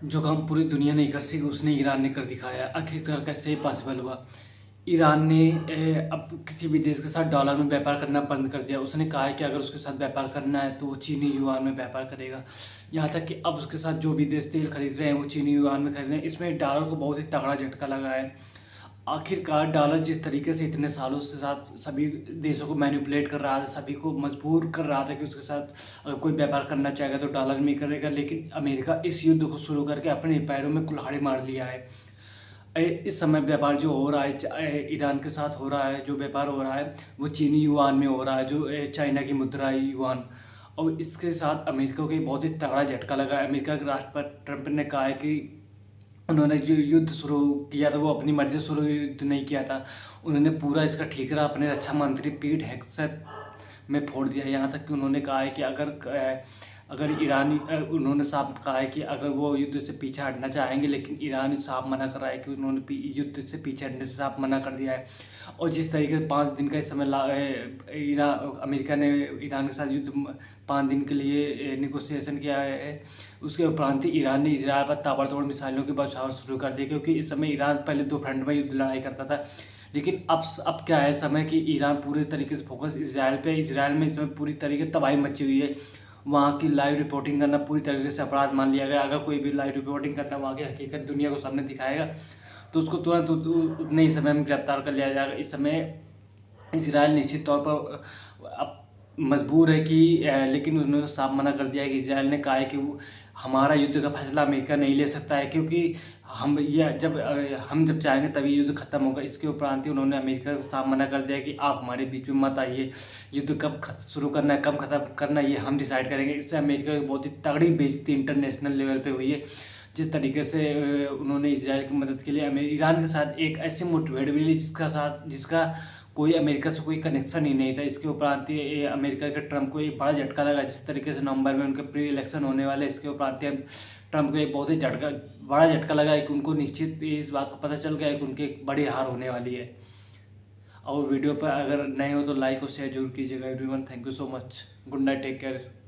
जो काम पूरी दुनिया नहीं कर सकी उसने ईरान ने कर दिखाया। आखिरकार कैसे ये पॉसिबल हुआ? ईरान ने अब किसी भी देश के साथ डॉलर में व्यापार करना बंद कर दिया। उसने कहा है कि अगर उसके साथ व्यापार करना है तो वो चीनी युआन में व्यापार करेगा। यहाँ तक कि अब उसके साथ जो भी देश तेल खरीद रहे हैं वो चीनी युआन में खरीद रहे हैं। इसमें डॉलर को बहुत ही तगड़ा झटका लगा है। आखिरकार डॉलर जिस तरीके से इतने सालों से साथ सभी देशों को मैनिपुलेट कर रहा था, सभी को मजबूर कर रहा था कि उसके साथ अगर कोई व्यापार करना चाहेगा तो डॉलर में ही करेगा, लेकिन अमेरिका इस युद्ध को शुरू करके अपने पैरों में कुल्हाड़ी मार लिया है। इस समय व्यापार जो हो रहा है ईरान के साथ हो रहा है, जो व्यापार हो रहा है वो चीनी युआन में हो रहा है, जो चाइना की मुद्रा है युआन। और इसके साथ अमेरिका को एक बहुत ही तगड़ा झटका लगा है। अमेरिका के राष्ट्रपति ट्रंप ने कहा है कि उन्होंने जो युद्ध शुरू किया था वो अपनी मर्जी से शुरू युद्ध नहीं किया था। उन्होंने पूरा इसका ठीकरा अपने रक्षा मंत्री पीट हेगसेथ में फोड़ दिया। यहाँ तक कि उन्होंने कहा है कि अगर ईरानी उन्होंने साफ कहा है कि अगर वो युद्ध से पीछे हटना चाहेंगे, लेकिन ईरान साफ मना कर रहा है कि उन्होंने युद्ध से पीछे हटने से साफ मना कर दिया है। और जिस तरीके से 5 दिन का इस समय अमेरिका ने ईरान के साथ युद्ध 5 दिन के लिए निगोशिएशन किया है, उसके उपरांत ही ईरान ने इजरायल पर ताबड़तोड़ मिसाइलों के बौछार शुरू कर दिए। क्योंकि इस समय ईरान पहले 2 फ्रंट में युद्ध लड़ाई करता था, लेकिन अब क्या है समय कि ईरान पूरे तरीके से फोकस इजरायल पे। इजरायल में इस समय पूरी तरीके से तबाही मची हुई है। वहाँ की लाइव रिपोर्टिंग करना पूरी तरीके से अपराध मान लिया गया। अगर कोई भी लाइव रिपोर्टिंग करता है वहाँ की हकीकत दुनिया को सामने दिखाएगा तो उसको तुरंत उतने ही समय में गिरफ्तार कर लिया जाएगा। इस समय इसराइल निश्चित तौर पर अब मजबूर है कि लेकिन उन्होंने साफ मना कर दिया है कि इसराइल ने कहा है कि वो हमारा युद्ध का फैसला अमेरिका नहीं ले सकता है, क्योंकि हम जब चाहेंगे तभी युद्ध खत्म होगा। इसके उपरांत ही उन्होंने अमेरिका से साफ मना कर दिया कि आप हमारे बीच में मत आइए, युद्ध कब शुरू करना है कब खत्म करना है ये हम डिसाइड करेंगे। इससे अमेरिका की बहुत ही तगड़ी बेइज्जती इंटरनेशनल लेवल पे हुई है। जिस तरीके से उन्होंने इसराइल की मदद के लिए ईरान के साथ एक ऐसी मुठभेड़ भी ली जिसका कोई अमेरिका से कोई कनेक्शन ही नहीं था। इसके उपरांत ही अमेरिका के ट्रंप को एक बड़ा झटका लगा। जिस तरीके से नवंबर में उनके प्री इलेक्शन होने वाले, इसके उपरांत ही ट्रंप को एक बहुत ही बड़ा झटका लगा है कि उनको निश्चित इस बात को पता चल गया है कि उनकी एक बड़ी हार होने वाली है। और वीडियो पर अगर नए हो तो लाइक और शेयर जरूर कीजिएगा everyone. Thank you so much. Good night, take care.